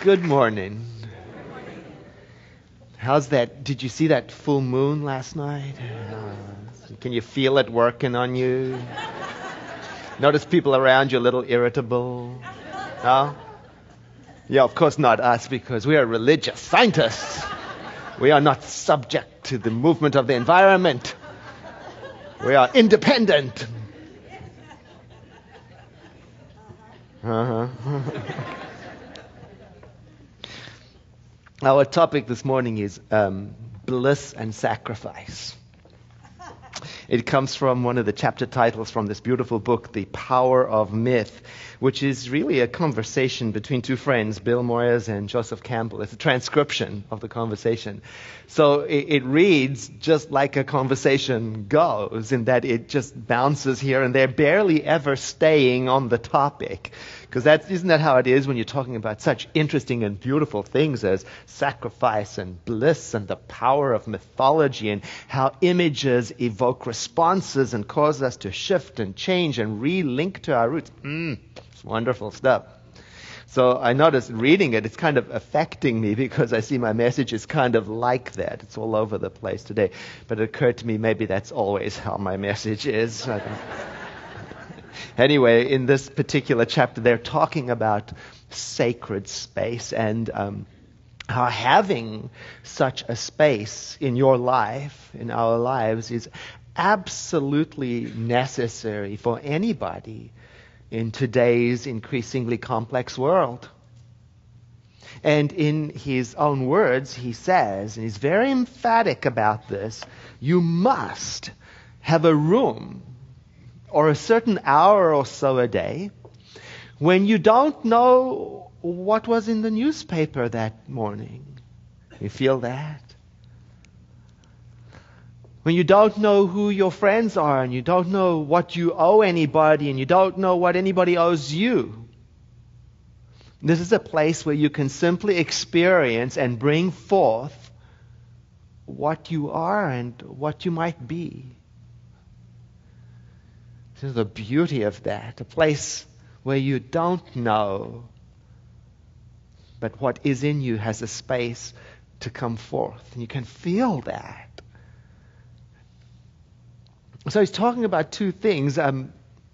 Good morning. How's that? Did you see that full moon last night? Can you feel it working on you? Notice people around you a little irritable? No? Yeah, of course not us, because we are religious scientists. We are not subject to the movement of the environment. We are independent. Our topic this morning is bliss and sacrifice. It comes from one of the chapter titles from this beautiful book, The Power of Myth, which is really a conversation between two friends, Bill Moyers and Joseph Campbell. It's a transcription of the conversation. So it reads just like a conversation goes, in that it just bounces here and there, barely ever staying on the topic. Because isn't that how it is when you're talking about such interesting and beautiful things as sacrifice and bliss and the power of mythology and how images evoke responses and cause us to shift and change and re-link to our roots. It's wonderful stuff. So I noticed reading it, it's kind of affecting me because I see my message is kind of like that. It's all over the place today. But it occurred to me maybe that's always how my message is. Anyway, in this particular chapter, they're talking about sacred space and how having such a space in your life, in our lives, is absolutely necessary for anybody in today's increasingly complex world. And in his own words, he says, and he's very emphatic about this, you must have a room or a certain hour or so a day when you don't know what was in the newspaper that morning. You feel that? When you don't know who your friends are and you don't know what you owe anybody and you don't know what anybody owes you. This is a place where you can simply experience and bring forth what you are and what you might be. This is the beauty of that, a place where you don't know, but what is in you has a space to come forth. And you can feel that. So he's talking about two things,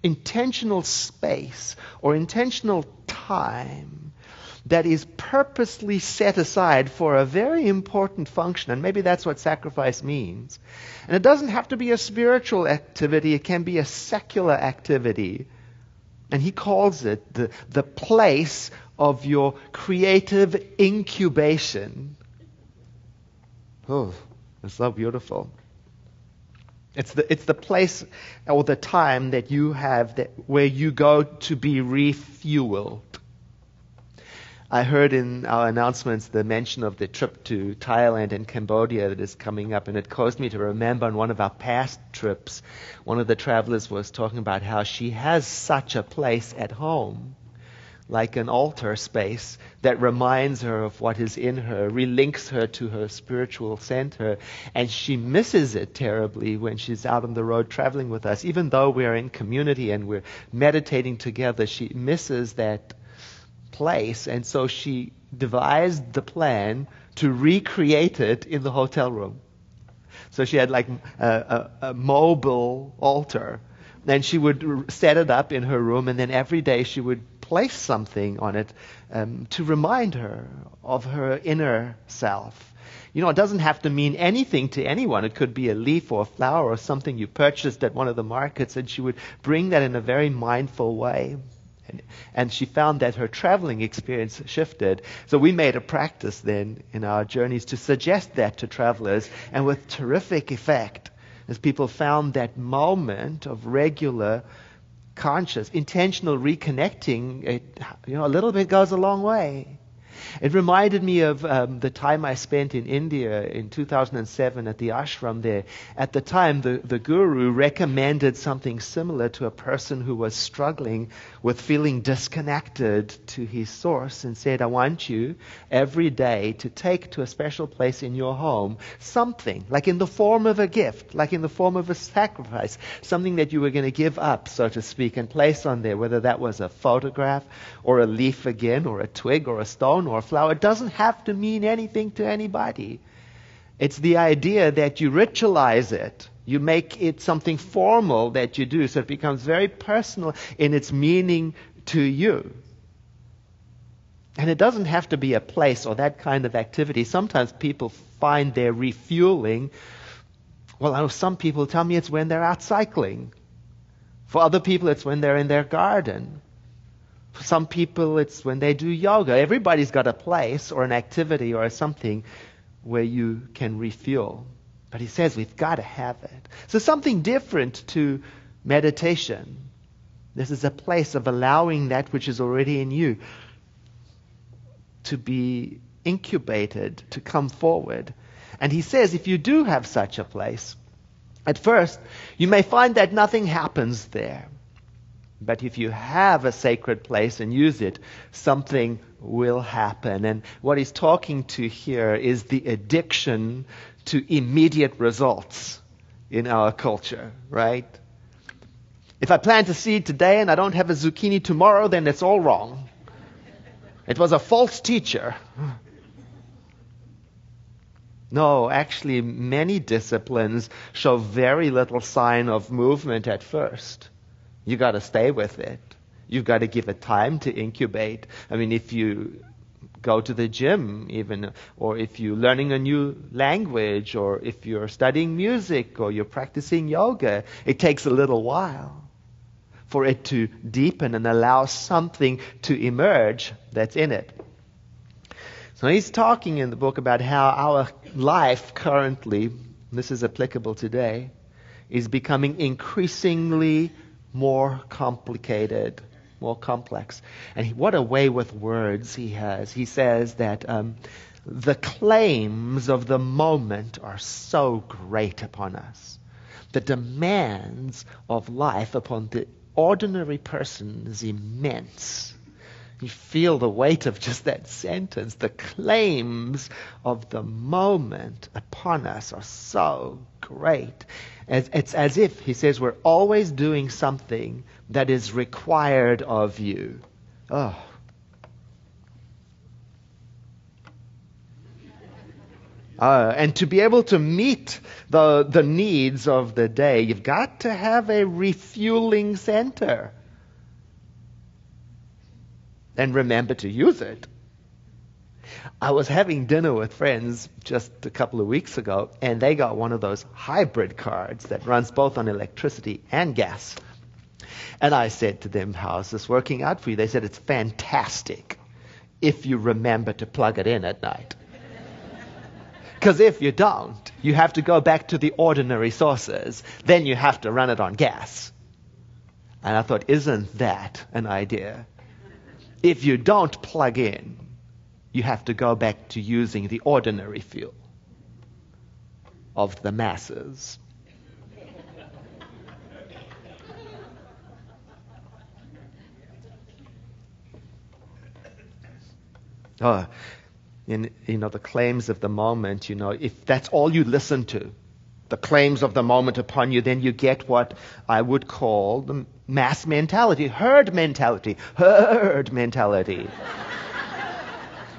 intentional space or intentional time that is purposely set aside for a very important function. And maybe that's what sacrifice means. And it doesn't have to be a spiritual activity. It can be a secular activity. And he calls it the place of your creative incubation. Oh, it's so beautiful. It's the place or the time that you have where you go to be refueled. I heard in our announcements the mention of the trip to Thailand and Cambodia that is coming up, and it caused me to remember on one of our past trips, one of the travelers was talking about how she has such a place at home, like an altar space that reminds her of what is in her, relinks her to her spiritual center, and she misses it terribly when she's out on the road traveling with us. Even though we're in community and we're meditating together, she misses that place, and so she devised the plan to recreate it in the hotel room. So she had like a mobile altar, and she would set it up in her room, and then every day she would place something on it to remind her of her inner self. You know, it doesn't have to mean anything to anyone. It could be a leaf or a flower or something you purchased at one of the markets, and she would bring that in a very mindful way. And she found that her traveling experience shifted. So we made a practice then in our journeys to suggest that to travelers, and with terrific effect, as people found that moment of regular, conscious, intentional reconnecting, a little bit goes a long way. It reminded me of the time I spent in India in 2007 at the ashram there. At the time, the guru recommended something similar to a person who was struggling with feeling disconnected to his source, and said, I want you every day to take to a special place in your home something, like in the form of a gift, like in the form of a sacrifice, something that you were going to give up, so to speak, and place on there, whether that was a photograph or a leaf again, or a twig or a stone or a flower. It doesn't have to mean anything to anybody. It's the idea that you ritualize it. You make it something formal that you do, so it becomes very personal in its meaning to you. And it doesn't have to be a place or that kind of activity. Sometimes people find their refueling. Well, I know some people tell me it's when they're out cycling. For other people, it's when they're in their garden. For some people, it's when they do yoga. Everybody's got a place or an activity or something where you can refuel. But he says we've got to have it. So something different to meditation. This is a place of allowing that which is already in you to be incubated, to come forward. And he says if you do have such a place, at first you may find that nothing happens there. But if you have a sacred place and use it, something will happen. And what he's talking to here is the addiction to immediate results in our culture, right? If I plant a seed today and I don't have a zucchini tomorrow, then it's all wrong. It was a false teacher. No, actually, many disciplines show very little sign of movement at first. You got to stay with it. You've got to give it time to incubate. I mean, if you go to the gym even, or if you're learning a new language, or if you're studying music, or you're practicing yoga, it takes a little while for it to deepen and allow something to emerge that's in it. So he's talking in the book about how our life currently, this is applicable today, is becoming increasingly more complicated, more complex. And what a way with words he has. He says that the claims of the moment are so great upon us. The demands of life upon the ordinary person is immense. You feel the weight of just that sentence. The claims of the moment upon us are so great. It's as if, he says, we're always doing something that is required of you. Oh. And to be able to meet the needs of the day, you've got to have a refueling center. And remember to use it. I was having dinner with friends just a couple of weeks ago, and they got one of those hybrid cards that runs both on electricity and gas. And I said to them, how's this working out for you? They said, it's fantastic if you remember to plug it in at night. Because if you don't, you have to go back to the ordinary sources. Then you have to run it on gas. And I thought, isn't that an idea? If you don't plug in, you have to go back to using the ordinary fuel of the masses. The claims of the moment, if that's all you listen to, the claims of the moment upon you, then you get what I would call the mass mentality, herd mentality. Herd mentality.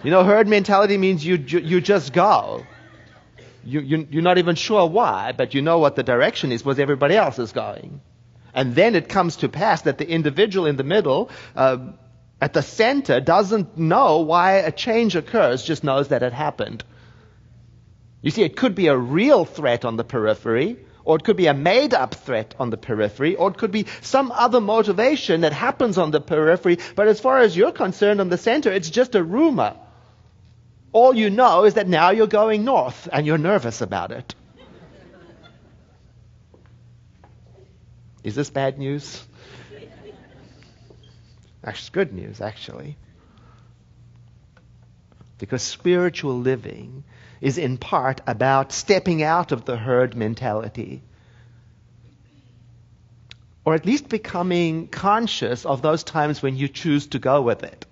Herd mentality means you just go. You're not even sure why, but you know what the direction is because everybody else is going. And then it comes to pass that the individual in the middle, at the center, doesn't know why a change occurs, just knows that it happened. You see, it could be a real threat on the periphery, or it could be a made-up threat on the periphery, or it could be some other motivation that happens on the periphery, but as far as you're concerned on the center, it's just a rumor. All you know is that now you're going north, and you're nervous about it. Is this bad news? That's good news, actually. Because spiritual living is in part about stepping out of the herd mentality. Or at least becoming conscious of those times when you choose to go with it.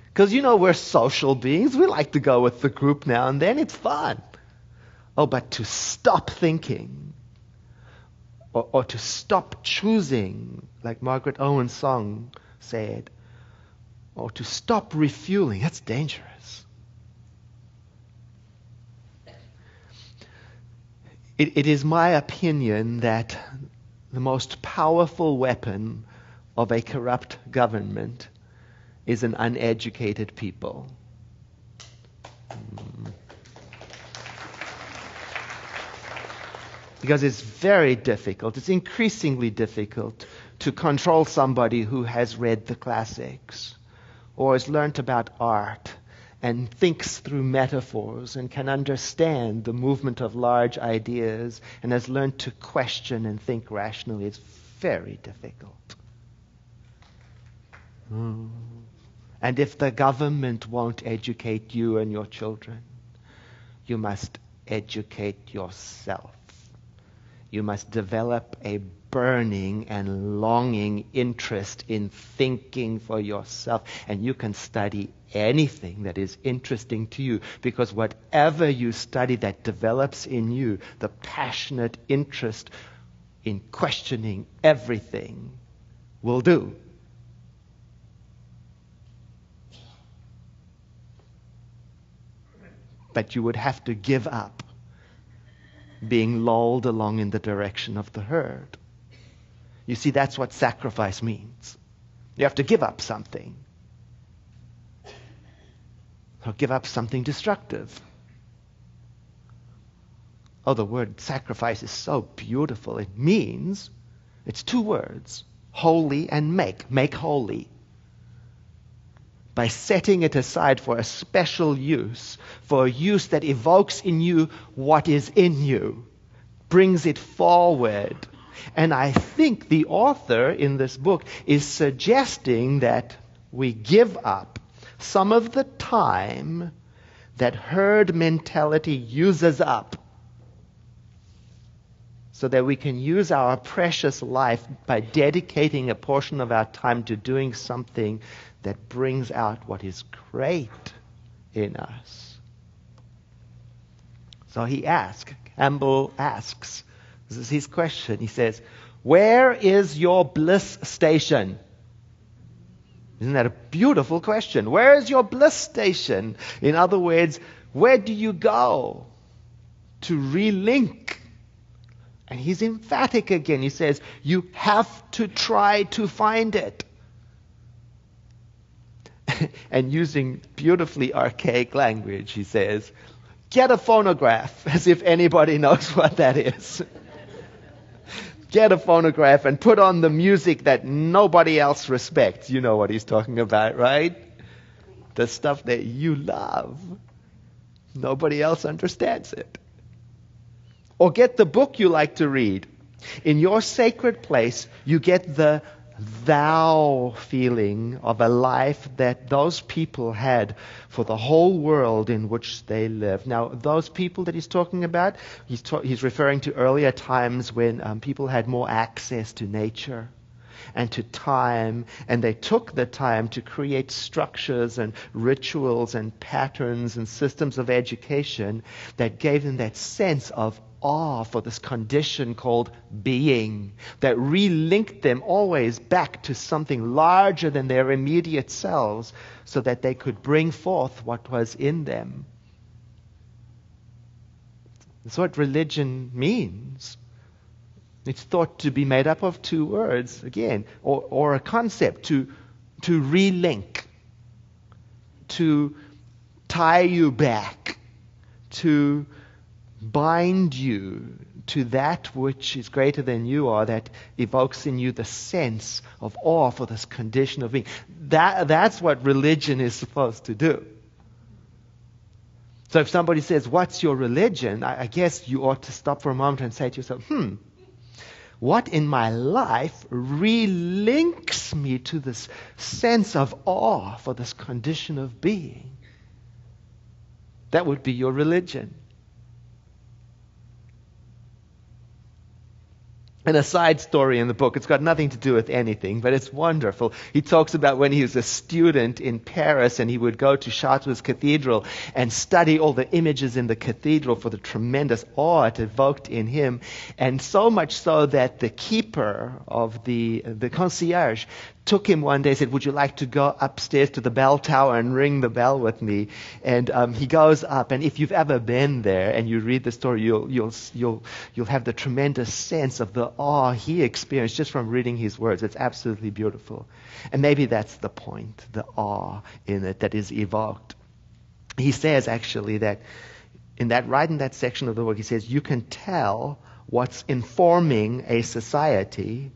Because we're social beings. We like to go with the group now and then. It's fun. Oh, but to stop thinking, or to stop choosing, like Margaret Owen's song said, or to stop refueling. That's dangerous. It is my opinion that the most powerful weapon of a corrupt government is an uneducated people. Because it's very difficult, it's increasingly difficult to control somebody who has read the classics or has learnt about art and thinks through metaphors and can understand the movement of large ideas and has learned to question and think rationally. It's very difficult. And if the government won't educate you and your children, you must educate yourself. You must develop a burning and longing interest in thinking for yourself. And you can study anything that is interesting to you, because whatever you study that develops in you the passionate interest in questioning everything will do. But you would have to give up being lulled along in the direction of the herd. You see, that's what sacrifice means. You have to give up something. Or give up something destructive. Oh, the word sacrifice is so beautiful. It means, it's two words, holy and make. Make holy. By setting it aside for a special use, for a use that evokes in you what is in you, brings it forward. And I think the author in this book is suggesting that we give up some of the time that herd mentality uses up, so that we can use our precious life by dedicating a portion of our time to doing something that brings out what is great in us. So Campbell asks, this is his question, he says, where is your bliss station? Isn't that a beautiful question? Where is your bliss station? In other words, where do you go to relink? And he's emphatic again. He says, you have to try to find it. And using beautifully archaic language, he says, get a phonograph, as if anybody knows what that is. Get a phonograph and put on the music that nobody else respects. You know what he's talking about, right? The stuff that you love. Nobody else understands it. Or get the book you like to read. In your sacred place, you get the thou feeling of a life that those people had for the whole world in which they live. Now, those people that he's talking about, he's referring to earlier times when people had more access to nature and to time, and they took the time to create structures and rituals and patterns and systems of education that gave them that sense of awe for this condition called being, that relinked them always back to something larger than their immediate selves, so that they could bring forth what was in them. That's what religion means. It's thought to be made up of two words, again, or a concept, to relink, to tie you back, to bind you to that which is greater than you are, that evokes in you the sense of awe for this condition of being. That's what religion is supposed to do. So if somebody says, what's your religion? I guess you ought to stop for a moment and say to yourself, what in my life relinks me to this sense of awe for this condition of being? That would be your religion. And a side story in the book, it's got nothing to do with anything, but it's wonderful. He talks about when he was a student in Paris and he would go to Chartres Cathedral and study all the images in the cathedral for the tremendous awe it evoked in him. And so much so that the keeper of the concierge took him one day, said, would you like to go upstairs to the bell tower and ring the bell with me? And he goes up, and if you've ever been there and you read the story, you'll have the tremendous sense of the awe he experienced just from reading his words. It's absolutely beautiful. And maybe that's the point, the awe in it that is evoked. He says actually that right in that section of the book, he says, you can tell what's informing a society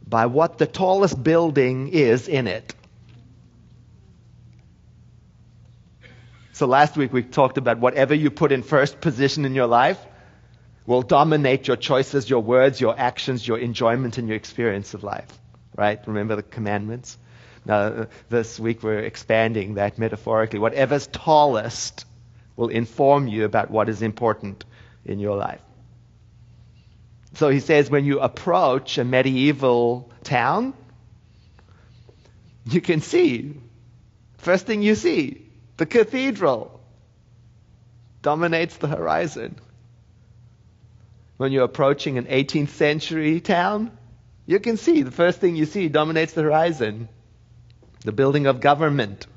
by what the tallest building is in it. So last week we talked about whatever you put in first position in your life will dominate your choices, your words, your actions, your enjoyment, and your experience of life. Right? Remember the commandments? Now, this week we're expanding that metaphorically. Whatever's tallest will inform you about what is important in your life. So he says when you approach a medieval town, you can see, first thing you see, the cathedral dominates the horizon. When you're approaching an 18th century town, you can see, the first thing you see dominates the horizon. The building of government,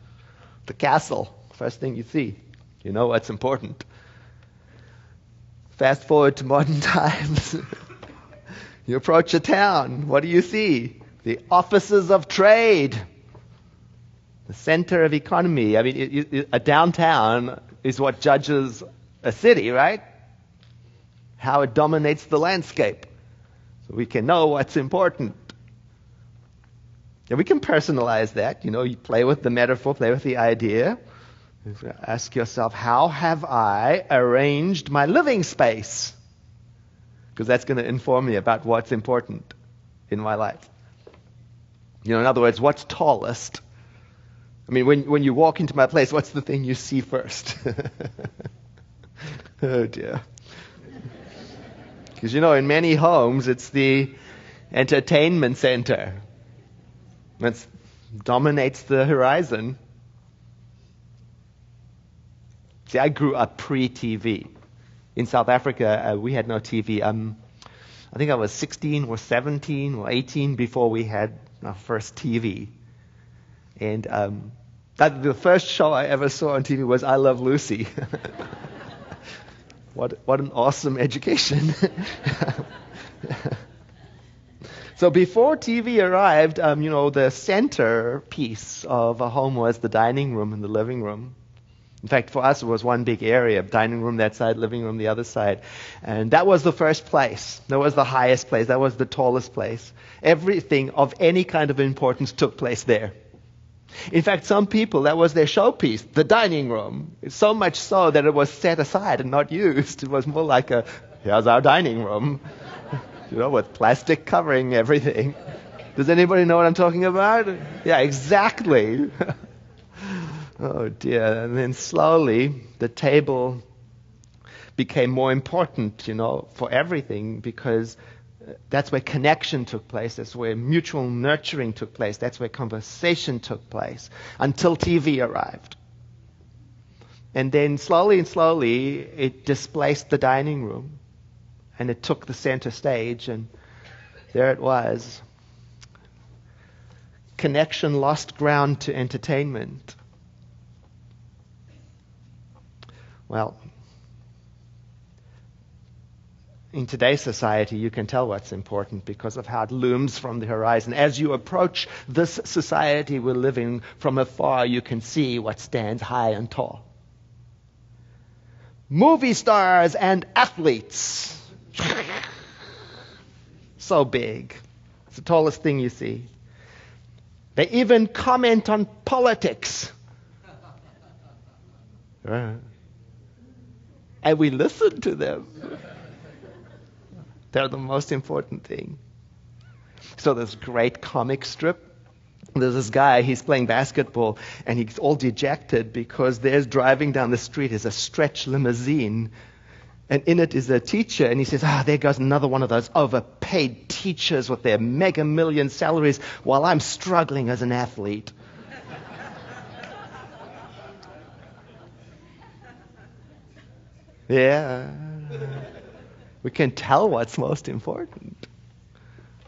the castle, first thing you see. You know what's important. Fast forward to modern times. You approach a town. What do you see? The offices of trade. The center of economy. I mean, a downtown is what judges a city, right? How it dominates the landscape. So we can know what's important. And we can personalize that. You know, you play with the metaphor, play with the idea. Ask yourself, how have I arranged my living space? Because that's going to inform me about what's important in my life. You know, in other words, what's tallest? I mean, when you walk into my place, what's the thing you see first? Oh, dear. Because, you know, in many homes, it's the entertainment center. That dominates the horizon. See, I grew up pre-TV. In South Africa, we had no TV. I think I was 16 or 17 or 18 before we had our first TV. And the first show I ever saw on TV was I Love Lucy. What an awesome education. So before TV arrived, you know, the centerpiece of a home was the dining room and the living room. In fact, for us, it was one big area, dining room that side, living room the other side. And that was the first place. That was the highest place. That was the tallest place. Everything of any kind of importance took place there. In fact, some people, that was their showpiece, the dining room. So much so that it was set aside and not used. It was more like here's our dining room. You know, with plastic covering everything. Does anybody know what I'm talking about? Yeah, exactly. Oh dear. And then slowly the table became more important, you know, for everything, because that's where connection took place. That's where mutual nurturing took place. That's where conversation took place until TV arrived. And then slowly and slowly it displaced the dining room and it took the center stage, and there it was. Connection lost ground to entertainment. Well, in today's society, you can tell what's important because of how it looms from the horizon. As you approach this society we're living from afar, you can see what stands high and tall. Movie stars and athletes. So big. It's the tallest thing you see. They even comment on politics. And we listen to them. They're the most important thing. So this great comic strip, there's this guy, he's playing basketball, and he's all dejected because there's driving down the street is a stretch limousine, and in it is a teacher, and he says, there goes another one of those overpaid teachers with their mega million salaries while I'm struggling as an athlete. Yeah. We can tell what's most important.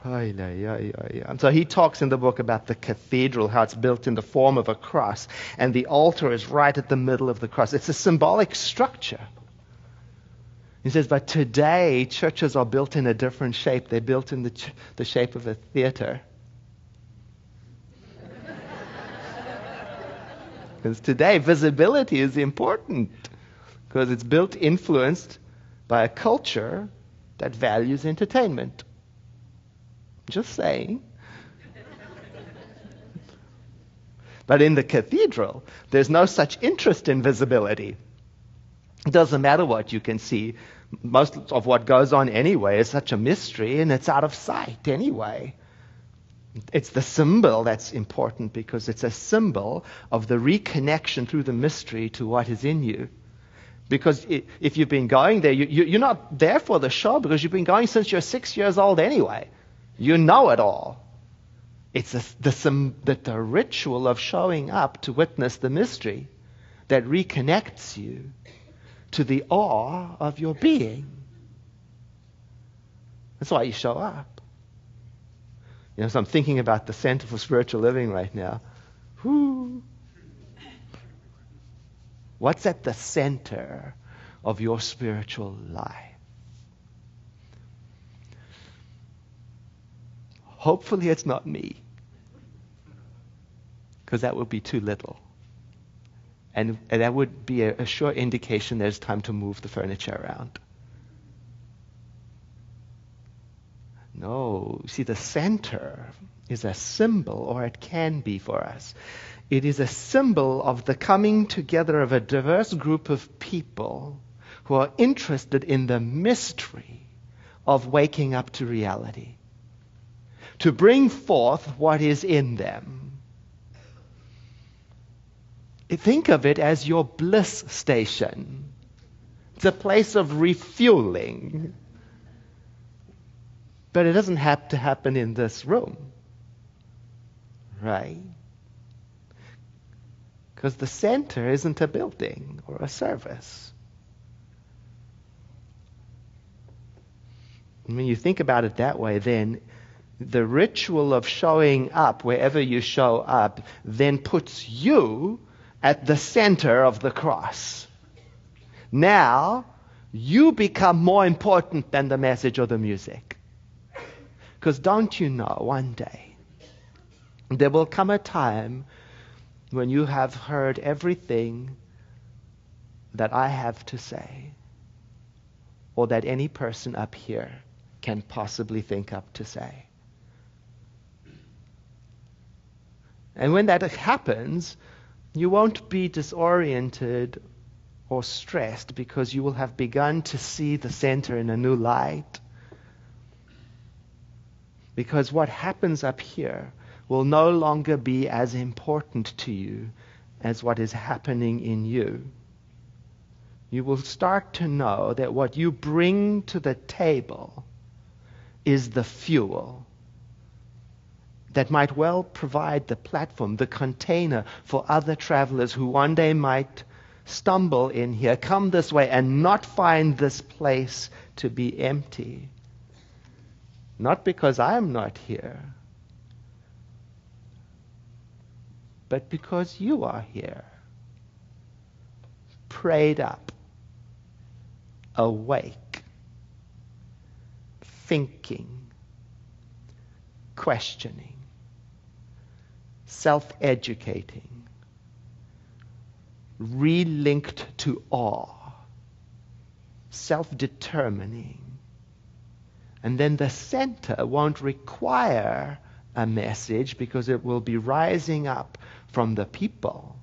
And so he talks in the book about the cathedral, how it's built in the form of a cross, and the altar is right at the middle of the cross. It's a symbolic structure. He says, but today churches are built in a different shape. They're built in the shape of a theater. Because today visibility is important, because it's influenced by a culture that values entertainment. Just saying. But in the cathedral, there's no such interest in visibility. It doesn't matter what you can see. Most of what goes on anyway is such a mystery, and it's out of sight anyway. It's the symbol that's important, because it's a symbol of the reconnection through the mystery to what is in you. Because if you've been going there, you're not there for the show, because you've been going since you're 6 years old anyway. You know it all. It's the ritual of showing up to witness the mystery that reconnects you to the awe of your being. That's why you show up. So I'm thinking about the Center for Spiritual Living right now. What's at the center of your spiritual life? Hopefully it's not me, because that would be too little. And that would be a sure indication there's time to move the furniture around. No, see, the center is a symbol, or it can be for us. It is a symbol of the coming together of a diverse group of people who are interested in the mystery of waking up to reality, to bring forth what is in them. Think of it as your Bliss station. It's a place of refueling. But it doesn't have to happen in this room, right? Because the center isn't a building or a service. And when you think about it that way, then the ritual of showing up wherever you show up then puts you at the center of the cross. Now, you become more important than the message or the music. Because don't you know, one day, there will come a time when you have heard everything that I have to say, or that any person up here can possibly think up to say. And when that happens, you won't be disoriented or stressed, because you will have begun to see the center in a new light. Because what happens up here will no longer be as important to you as what is happening in you. You will start to know that what you bring to the table is the fuel that might well provide the platform, the container for other travelers who one day might stumble in here, come this way, and not find this place to be empty. Not because I am not here, but because you are here, prayed up, awake, thinking, questioning, self-educating, relinked to awe, self-determining. And then the center won't require a message, because it will be rising up from the people.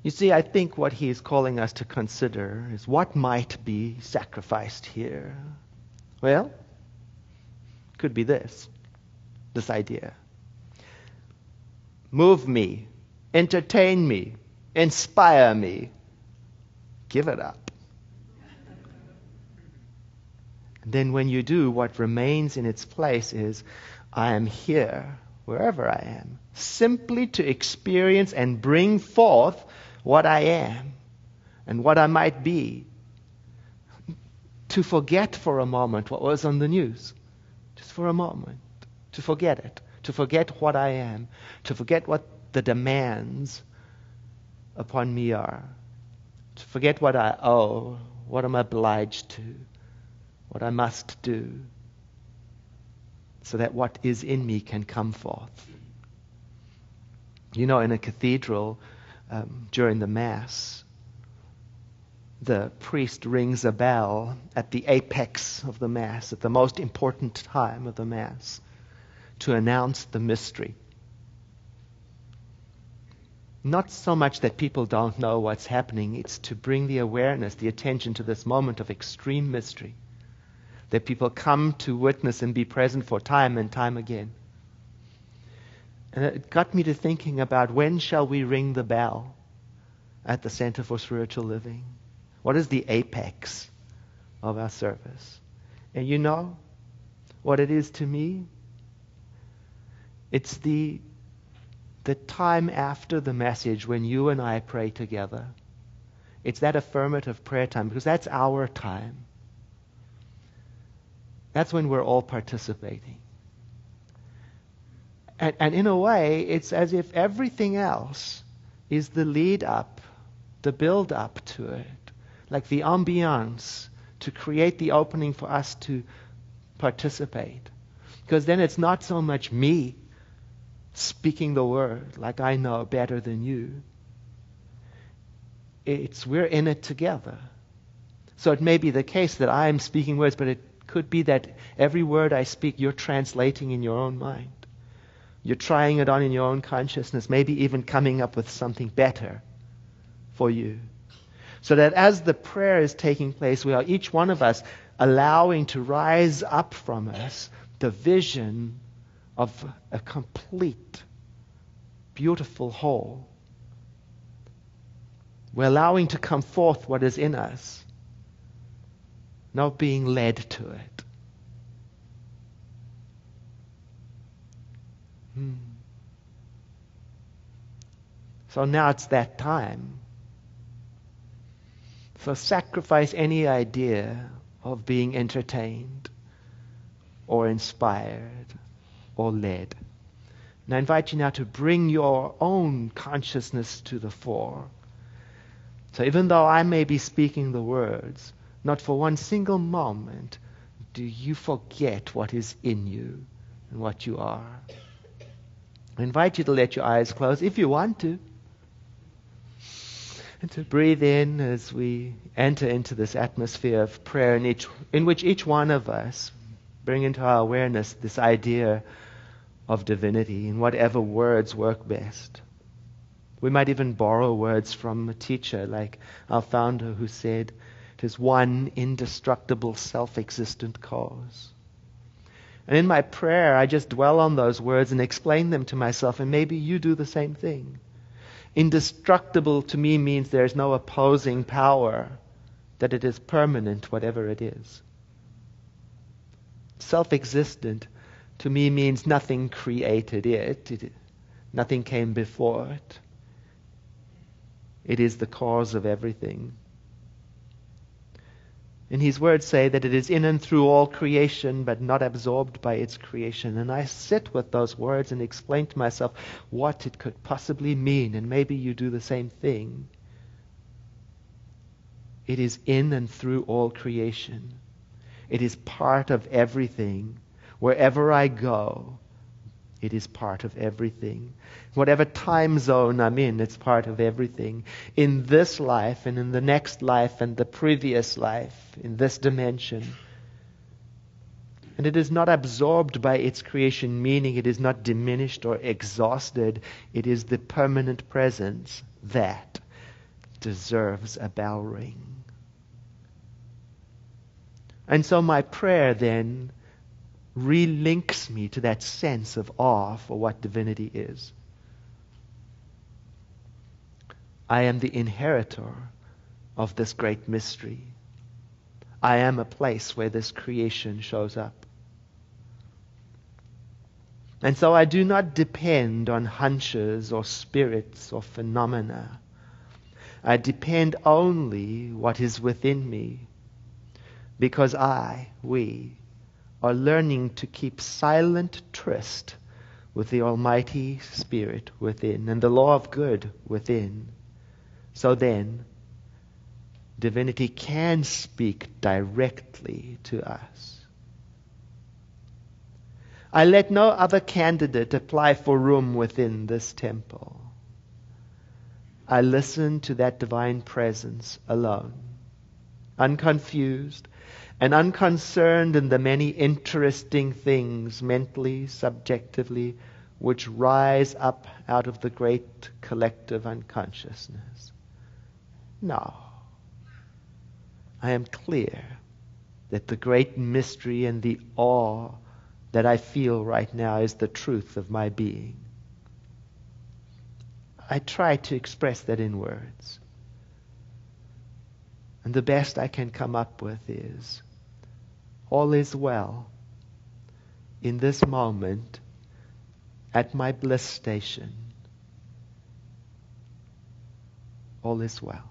You see, I think what he is calling us to consider is what might be sacrificed here. Well, could be this idea. Move me, entertain me, inspire me. Give it up. And then when you do, what remains in its place is, I am here, wherever I am, simply to experience and bring forth what I am and what I might be to forget for a moment what was on the news. Just for a moment. To forget it. To forget what I am. To forget what the demands upon me are. To forget what I owe. What I'm obliged to. What I must do. So that what is in me can come forth. You know, in a cathedral, during the Mass, the priest rings a bell at the apex of the Mass, at the most important time of the Mass, to announce the mystery. Not so much that people don't know what's happening, it's to bring the awareness, the attention to this moment of extreme mystery that people come to witness and be present for time and time again. And it got me to thinking about, when shall we ring the bell at the Center for Spiritual Living? What is the apex of our service? And you know what it is to me? It's the time after the message when you and I pray together. It's that affirmative prayer time, because that's our time. That's when we're all participating. And in a way, it's as if everything else is the lead up, the build up to it, like the ambiance to create the opening for us to participate. Because then it's not so much me speaking the word like I know better than you. It's we're in it together. So it may be the case that I am speaking words, but it could be that every word I speak you're translating in your own mind. You're trying it on in your own consciousness, maybe even coming up with something better for you. So that as the prayer is taking place, we are each one of us allowing to rise up from us the vision of a complete, beautiful whole. We're allowing to come forth what is in us, not being led to it. So now it's that time. So sacrifice any idea of being entertained or inspired or led. And I invite you now to bring your own consciousness to the fore. So even though I may be speaking the words, not for one single moment do you forget what is in you and what you are. I invite you to let your eyes close if you want to. And to breathe in as we enter into this atmosphere of prayer in which each one of us bring into our awareness this idea of divinity in whatever words work best. We might even borrow words from a teacher like our founder who said, "It is one indestructible self-existent cause." And in my prayer, I just dwell on those words and explain them to myself, and maybe you do the same thing. Indestructible to me means there is no opposing power, that it is permanent, whatever it is. Self-existent to me means nothing created it. Nothing came before it. It is the cause of everything. And his words say that it is in and through all creation, but not absorbed by its creation. And I sit with those words and explain to myself what it could possibly mean. And maybe you do the same thing. It is in and through all creation. It is part of everything. Wherever I go, it is part of everything. Whatever time zone I'm in, it's part of everything. In this life and in the next life and the previous life, in this dimension. And it is not absorbed by its creation, meaning it is not diminished or exhausted. It is the permanent presence that deserves a bell ring. And so my prayer then relinks me to that sense of awe for what divinity is. I am the inheritor of this great mystery. I am a place where this creation shows up. And so I do not depend on hunches or spirits or phenomena. I depend only what is within me. because we, are learning to keep silent tryst with the Almighty Spirit within and the law of good within. So then, divinity can speak directly to us. I let no other candidate apply for room within this temple. I listen to that divine presence alone, unconfused and unconcerned in the many interesting things, mentally, subjectively, which rise up out of the great collective unconsciousness. No. I am clear that the great mystery and the awe that I feel right now is the truth of my being. I try to express that in words. And the best I can come up with is, all is well in this moment at my bliss station. All is well.